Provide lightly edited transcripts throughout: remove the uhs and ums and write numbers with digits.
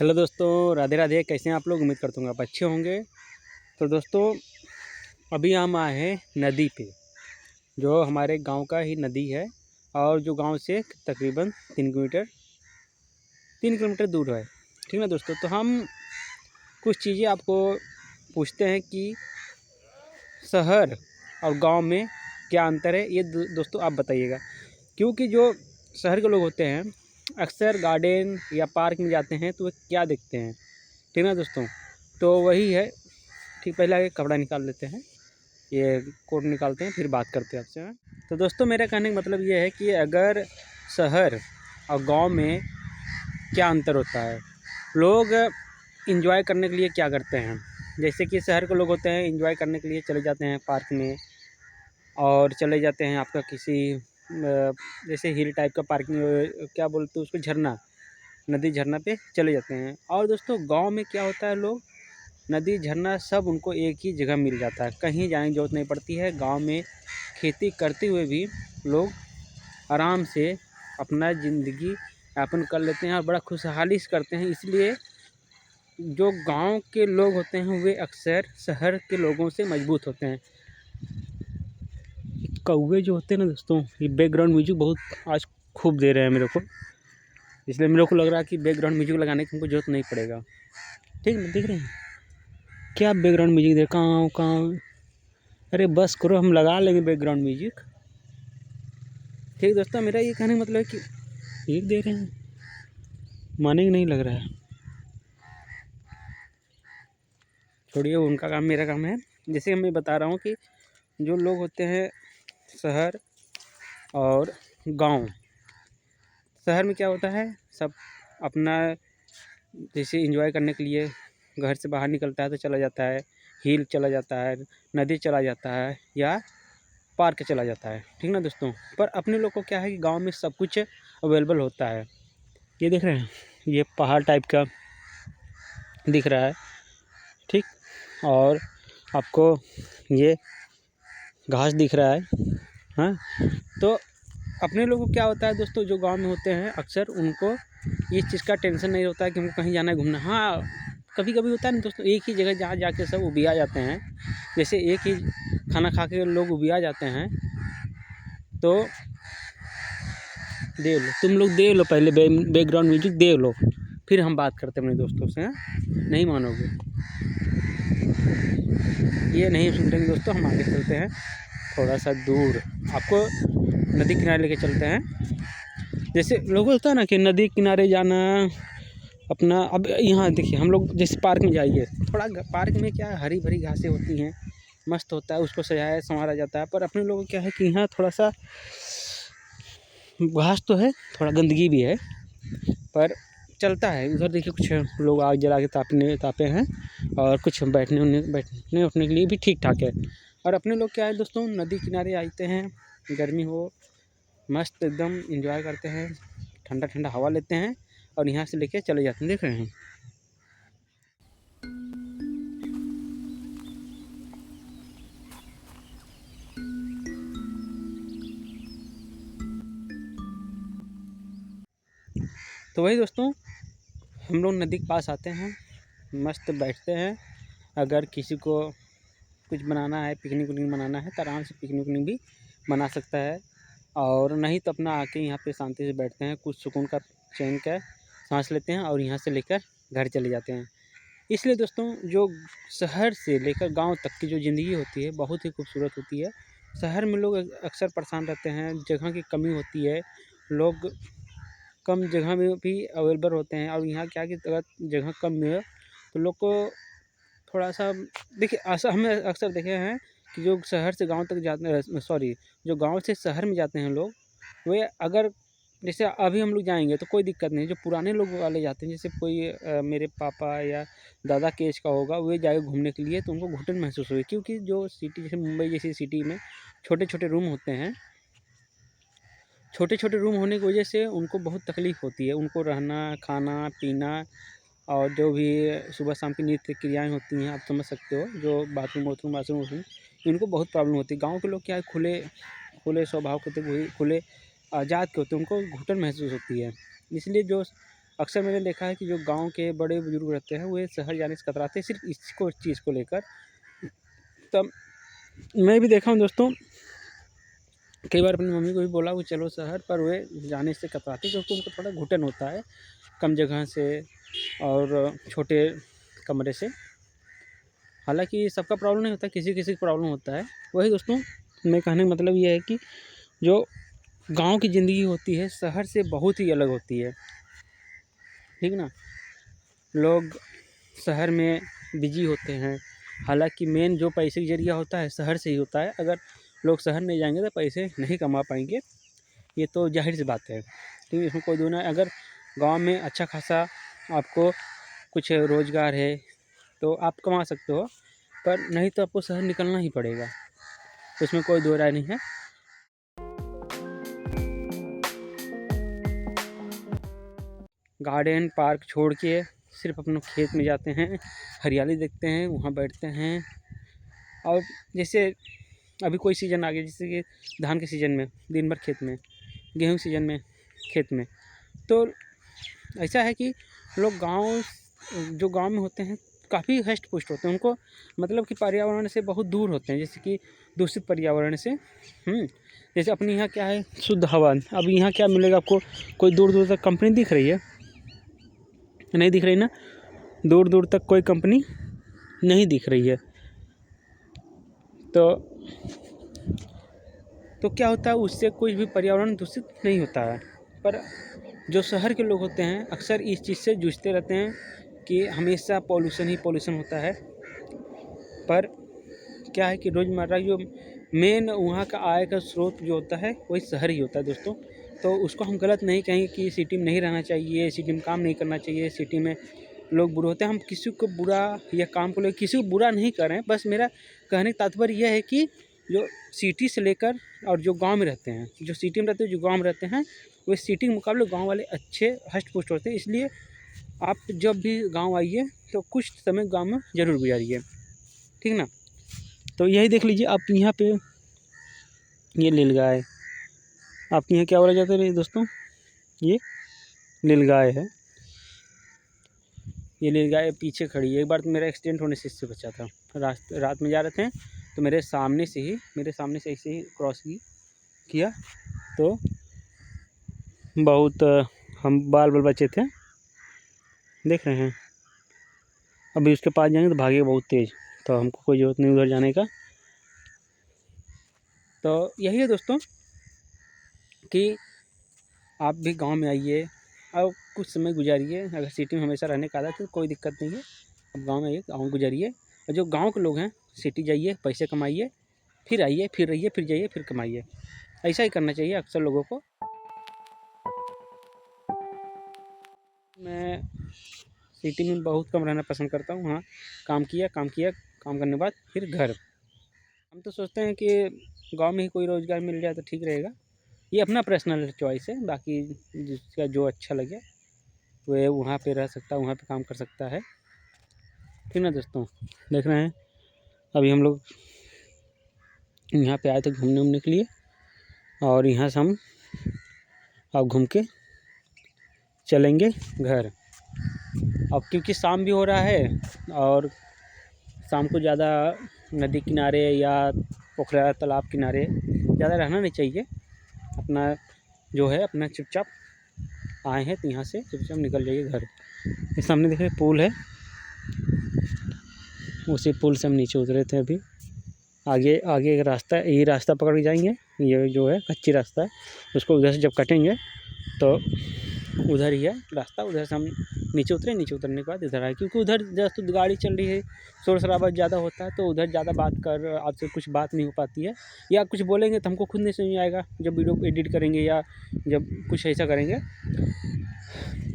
Hello दोस्तों, राधे राधे। कैसे हैं आप लोग? उम्मीद करता हूँ आप अच्छे होंगे। तो दोस्तों, अभी हम आए हैं नदी पे, जो हमारे गांव का ही नदी है और जो गांव से तकरीबन 3 किलोमीटर दूर है। ठीक ना दोस्तों? तो हम कुछ चीज़ें आपको पूछते हैं कि शहर और गांव में क्या अंतर है, ये दोस्तों आप बताइएगा। क्योंकि जो शहर के लोग होते हैं अक्सर गार्डन या पार्क में जाते हैं तो वे क्या देखते हैं, ठीक ना दोस्तों? तो वही है। ठीक, पहले आगे कपड़ा निकाल लेते हैं, ये कोट निकालते हैं, फिर बात करते हैं आपसे। तो दोस्तों, मेरा कहने का मतलब ये है कि अगर शहर और गांव में क्या अंतर होता है। लोग इंजॉय करने के लिए क्या करते हैं, जैसे कि शहर के लोग होते हैं इंजॉय करने के लिए चले जाते हैं पार्क में, और चले जाते हैं आपका किसी जैसे हिल टाइप का पार्क में, क्या बोलते हैं उसको, झरना, नदी झरना पे चले जाते हैं। और दोस्तों, गांव में क्या होता है, लोग नदी झरना सब उनको एक ही जगह मिल जाता है, कहीं जाने की ज़रूरत नहीं पड़ती है। गांव में खेती करते हुए भी लोग आराम से अपना ज़िंदगी यापन कर लेते हैं और बड़ा खुशहाली से करते हैं। इसलिए जो गांव के लोग होते हैं वे अक्सर शहर के लोगों से मजबूत होते हैं। कौवे जो होते हैं ना दोस्तों, ये बैकग्राउंड म्यूजिक बहुत आज खूब दे रहे हैं मेरे को, इसलिए मेरे को लग रहा है कि बैकग्राउंड म्यूजिक लगाने की हमको जरूरत नहीं पड़ेगा। ठीक ना, देख रहे हैं क्या बैकग्राउंड म्यूजिक दे, कहाँ कहाँ। अरे बस करो, हम लगा लेंगे बैकग्राउंड म्यूजिक। ठीक दोस्तों, मेरा ये कहने का मतलब है कि एक दे रहे हैं, मानेंगे नहीं लग रहा है। छोड़िए, उनका काम मेरा काम है। जैसे मैं बता रहा हूँ कि जो लोग होते हैं शहर और गांव, शहर में क्या होता है, सब अपना जैसे एंजॉय करने के लिए घर से बाहर निकलता है तो चला जाता है, हिल चला जाता है, नदी चला जाता है या पार्क चला जाता है। ठीक ना दोस्तों? पर अपने लोग को क्या है कि गांव में सब कुछ अवेलेबल होता है। ये देख रहे हैं, ये पहाड़ टाइप का दिख रहा है, ठीक, और आपको ये घास दिख रहा है। हाँ, तो अपने लोगों को क्या होता है दोस्तों, जो गांव में होते हैं अक्सर उनको इस चीज़ का टेंशन नहीं होता है कि हमको कहीं जाना है घूमना। हाँ, कभी कभी होता है ना दोस्तों, एक ही जगह जहाँ जाके सब उबिया जाते हैं, जैसे एक ही खाना खा के लोग उबिया जाते हैं। तो देख लो, तुम लोग देख लो पहले, बैकग्राउंड म्यूजिक देख लो, फिर हम बात करते हैं अपने दोस्तों से। नहीं मानोगे, ये नहीं सुन दोस्तों, हम आगे चलते हैं थोड़ा सा दूर, आपको नदी किनारे लेके चलते हैं। जैसे लोगों होता है ना कि नदी किनारे जाना अपना। अब यहाँ देखिए, हम लोग जैसे पार्क में जाइए, थोड़ा पार्क में क्या हरी भरी घासें होती हैं, मस्त होता है, उसको सजाया संवारा जाता है। पर अपने लोगों को क्या है कि यहाँ थोड़ा सा घास तो है, थोड़ा गंदगी भी है, पर चलता है। उधर देखिए कुछ लोग आग जला के तापे हैं, और कुछ बैठने उठने के लिए भी ठीक ठाक है। और अपने लोग क्या है दोस्तों, नदी किनारे आते हैं, गर्मी हो, मस्त एकदम एंजॉय करते हैं, ठंडा ठंडा हवा लेते हैं और यहाँ से लेके चले जाते हैं। देख रहे हैं, तो वही दोस्तों, हम लोग नदी के पास आते हैं, मस्त बैठते हैं। अगर किसी को कुछ बनाना है, पिकनिक विकनिक बनाना है, तो आराम से पिकनिक विकनिक भी बना सकता है। और नहीं तो अपना आके यहाँ पे शांति से बैठते हैं, कुछ सुकून का चैन का सांस लेते हैं और यहाँ से लेकर घर चले जाते हैं। इसलिए दोस्तों, जो शहर से लेकर गांव तक की जो ज़िंदगी होती है बहुत ही खूबसूरत होती है। शहर में लोग अक्सर परेशान रहते हैं, जगह की कमी होती है, लोग कम जगह में भी अवेलेबल होते हैं। और यहाँ क्या कि अगर जगह कम में है तो लोग को थोड़ा सा, देखिए ऐसा हमने अक्सर देखे हैं कि जो शहर से गांव तक जाते, सॉरी, जो गांव से शहर में जाते हैं लोग, वे अगर जैसे अभी हम लोग जाएंगे तो कोई दिक्कत नहीं। जो पुराने लोग वाले जाते हैं, जैसे कोई मेरे पापा या दादा के एज का होगा, वे जाए घूमने के लिए तो उनको घुटन महसूस हुई, क्योंकि जो सिटी जैसे मुंबई जैसी सिटी में छोटे छोटे रूम होते हैं, छोटे छोटे रूम होने की वजह से उनको बहुत तकलीफ़ होती है, उनको रहना, खाना पीना, और जो भी सुबह शाम की नित्य क्रियाएँ होती हैं, आप समझ सकते हो, जो बाथरूम वाशरूम, इनको बहुत प्रॉब्लम होती है। गाँव के लोग क्या है, खुले खुले स्वभाव के होते हैं, वही खुले आज़ाद के होते हैं, उनको घुटन महसूस होती है। इसलिए जो अक्सर मैंने देखा है कि जो गांव के बड़े बुजुर्ग रहते हैं वे शहर जाने से कतराते हैं सिर्फ इसको चीज़ को लेकर। तब मैं भी देखा हूँ दोस्तों, कई बार अपनी मम्मी को भी बोला कि चलो शहर, पर वे जाने से कतराते क्योंकि उनको थोड़ा घुटन होता है कम जगह से और छोटे कमरे से। हालांकि सबका प्रॉब्लम नहीं होता, किसी किसी का प्रॉब्लम होता है। वही दोस्तों मैं कहने का मतलब ये है कि जो गांव की ज़िंदगी होती है शहर से बहुत ही अलग होती है, ठीक ना। लोग शहर में बिजी होते हैं, हालांकि मेन जो पैसे का जरिया होता है शहर से ही होता है। अगर लोग शहर नहीं जाएंगे तो पैसे नहीं कमा पाएंगे, ये तो जाहिर सी बात है, ठीक है, इसमें कोई दो ना। अगर गांव में अच्छा खासा आपको कुछ रोज़गार है तो आप कमा सकते हो, पर नहीं तो आपको शहर निकलना ही पड़ेगा, इसमें कोई दो राय नहीं है। गार्डन पार्क छोड़ के सिर्फ अपने खेत में जाते हैं, हरियाली देखते हैं, वहाँ बैठते हैं। और जैसे अभी कोई सीज़न आ गया, जैसे कि धान के सीज़न में दिन भर खेत में, गेहूँ के सीज़न में खेत में, तो ऐसा है कि लोग जो गांव में होते हैं काफ़ी हष्ट पुष्ट होते हैं, उनको मतलब कि पर्यावरण से बहुत दूर होते हैं, जैसे कि दूषित पर्यावरण से। जैसे अपने यहाँ क्या है, शुद्ध हवा। अब यहाँ क्या मिलेगा आपको, कोई दूर दूर तक कंपनी दिख रही है? नहीं दिख रही ना, दूर दूर तक कोई कंपनी नहीं दिख रही है। तो क्या होता है, उससे कोई भी पर्यावरण दूषित नहीं होता है। पर जो शहर के लोग होते हैं अक्सर इस चीज़ से जूझते रहते हैं कि हमेशा पॉल्यूशन ही पॉल्यूशन होता है। पर क्या है कि रोज़मर्रा जो मेन वहाँ का आय का स्रोत जो होता है वही शहर ही होता है दोस्तों। तो उसको हम गलत नहीं कहेंगे कि सिटी में नहीं रहना चाहिए, सिटी में काम नहीं करना चाहिए, सिटी में लोग बुरे होते हैं। हम किसी को बुरा या काम को लेकर किसी को बुरा नहीं कर रहे हैं, बस मेरा कहने का तात्पर्य यह है कि जो सिटी से लेकर और जो गांव में रहते हैं, जो सिटी में रहते हैं, जो गांव में रहते हैं, वे सिटी के मुकाबले गांव वाले अच्छे हष्ट पुष्ट होते हैं। इसलिए आप जब भी गांव आइए तो कुछ समय गांव में ज़रूर गुजारिए, ठीक ना। तो यही देख लीजिए आप यहाँ पे, ये नीलगाय, आपके यहाँ क्या बोला जाता है दोस्तों, ये नीलगाय है। ये नीलगाय पीछे खड़ी है। एक बार तो मेरा एक्सीडेंट होने से इससे बचा था। रात में जा रहे थे तो मेरे सामने से ऐसे ही क्रॉस किया, तो बहुत हम बाल बचे थे, देख रहे हैं। अभी उसके पास जाएंगे तो भागेगा बहुत तेज़, तो हमको कोई ज़रूरत नहीं उधर जाने का। तो यही है दोस्तों कि आप भी गांव में आइए और कुछ समय गुजारिए। अगर सिटी में हमेशा रहने का आदत है तो कोई दिक्कत नहीं है, अब गांव में आइए, गाँव गुजारिए। और जो गांव के लोग हैं सिटी जाइए, पैसे कमाइए, फिर आइए, फिर रहिए, फिर जाइए, फिर कमाइए। ऐसा ही करना चाहिए अक्सर लोगों को। मैं सिटी में बहुत कम रहना पसंद करता हूँ। हाँ, काम किया, काम करने के बाद फिर घर। हम तो सोचते हैं कि गांव में ही कोई रोज़गार मिल जाए तो ठीक रहेगा। ये अपना पर्सनल चॉइस है, बाकी जिसका जो अच्छा लगे वह वहाँ पे रह सकता है, वहाँ पे काम कर सकता है, ठीक ना दोस्तों। देख रहे हैं अभी हम लोग यहाँ पे आए थे घूमने के लिए, और यहाँ से हम अब घूम के चलेंगे घर। अब क्योंकि शाम भी हो रहा है और शाम को ज़्यादा नदी किनारे या पोखरा तालाब किनारे ज़्यादा रहना नहीं चाहिए। अपना जो है अपना चुपचाप आए हैं तो यहाँ से चुपचाप निकल जाइए घर। ये सामने देख रहे पुल है, उसी पुल से हम नीचे उतरे थे। अभी आगे एक रास्ता है, यही रास्ता पकड़ के जाएंगे। ये जो है कच्ची रास्ता है, उसको उधर से जब कटेंगे तो उधर ही है रास्ता, उधर से हम नीचे उतरे। नीचे उतरने के बाद इधर आए, क्योंकि उधर जस्ट गाड़ी चल रही है, शोर शराबा ज़्यादा होता है, तो उधर ज़्यादा आपसे कुछ बात नहीं हो पाती है, या कुछ बोलेंगे तो हमको खुद नहीं समझ में आएगा। जब वीडियो एडिट करेंगे या जब कुछ ऐसा करेंगे,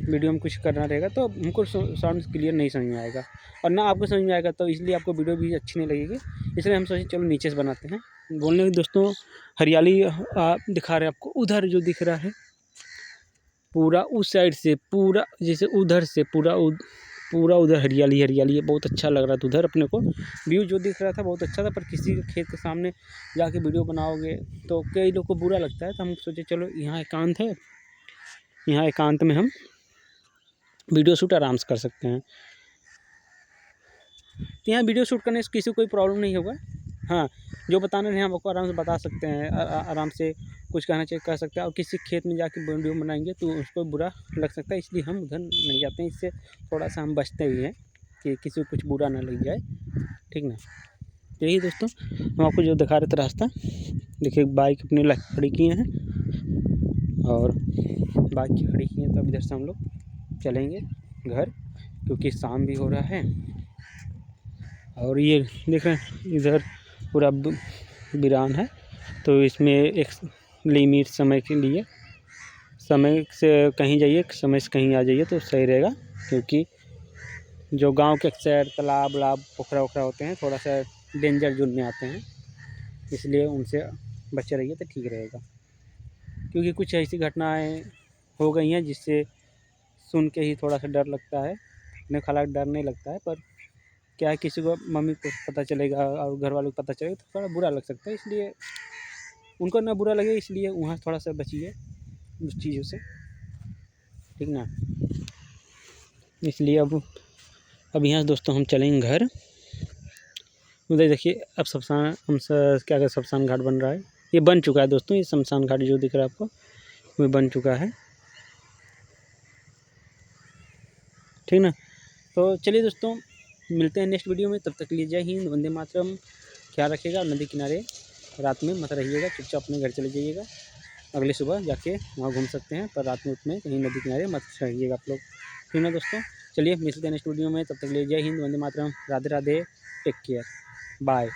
वीडियो में कुछ करना रहेगा तो हमको साउंड क्लियर नहीं समझ में आएगा और ना आपको समझ में आएगा, तो इसलिए आपको वीडियो भी अच्छी नहीं लगेगी। इसलिए हम सोचे चलो नीचे से बनाते हैं। बोलने की दोस्तों हरियाली दिखा रहे हैं आपको, उधर जो दिख रहा है पूरा उस साइड से, पूरा जैसे उधर से पूरा उधर हरियाली है। बहुत अच्छा लग रहा था उधर अपने को, व्यू जो दिख रहा था बहुत अच्छा था। पर किसी के खेत के सामने जाके वीडियो बनाओगे तो कई लोग को बुरा लगता है, तो हम सोचे चलो यहाँ एकांत है, यहाँ एकांत में हम वीडियो शूट आराम से कर सकते हैं। तो यहाँ वीडियो शूट करने से किसी को कोई प्रॉब्लम नहीं होगा। हाँ, जो बताना नहीं हम आपको आराम से बता सकते हैं, आराम से कुछ कहना चाहिए कह सकते हैं। और किसी खेत में जाके वीडियो बनाएंगे तो उसको बुरा लग सकता है, इसलिए हम उधर नहीं जाते हैं। इससे थोड़ा सा हम बचते भी हैं कि किसी को कुछ बुरा ना लग जाए, ठीक ना। यही दोस्तों हम आपको जो दिखा रहे थे रास्ता, देखिए बाइक अपनी लाइक खड़ी किए हैं और बाइक की खड़ी की हैं, तो अब इधर से हम लोग चलेंगे घर, क्योंकि शाम भी हो रहा है। और ये देख रहे हैं इधर पूरा वीरान है, तो इसमें एक लिमिट समय के लिए, समय से कहीं जाइए समय से कहीं आ जाइए तो सही रहेगा। क्योंकि जो गांव के अक्सर तालाब वलाब पोखरा वोखरा होते हैं थोड़ा सा डेंजर जोन में आते हैं, इसलिए उनसे बचे रहिए तो ठीक रहेगा। क्योंकि कुछ ऐसी घटनाएं हो गई हैं जिससे सुन के ही थोड़ा सा डर लगता है। अपने हालांकि डर नहीं लगता है, पर क्या है किसी को मम्मी को पता चलेगा और घर वालों को पता चलेगा तो थोड़ा बुरा लग सकता है, इसलिए उनको ना बुरा लगे इसलिए वहाँ थोड़ा सा बचिए उस चीज़ों से, ठीक ना। इसलिए अब यहाँ दोस्तों हम चलेंगे घर। उधर देखिए अब शमशान क्या शमशान घाट बन रहा है, ये बन चुका है दोस्तों। ये शमशान घाट जो दिख रहा है आपको वो बन चुका है, ठीक ना। तो चलिए दोस्तों मिलते हैं नेक्स्ट वीडियो में, तब तक के लिए जय हिंद, वंदे मातरम। ख्याल रखिएगा, नदी किनारे रात में मत रहिएगा, चुपचाप अपने घर चले जाइएगा। अगले सुबह जाके वहाँ घूम सकते हैं, पर रात में उसमें कहीं नदी किनारे मत रहिएगा आप लोग, ठीक ना दोस्तों। चलिए मिलते हैं नेक्स्ट वीडियो में, तब तक के लिए जय हिंद, वंदे मातरम, Radhe Radhe, take care, bye.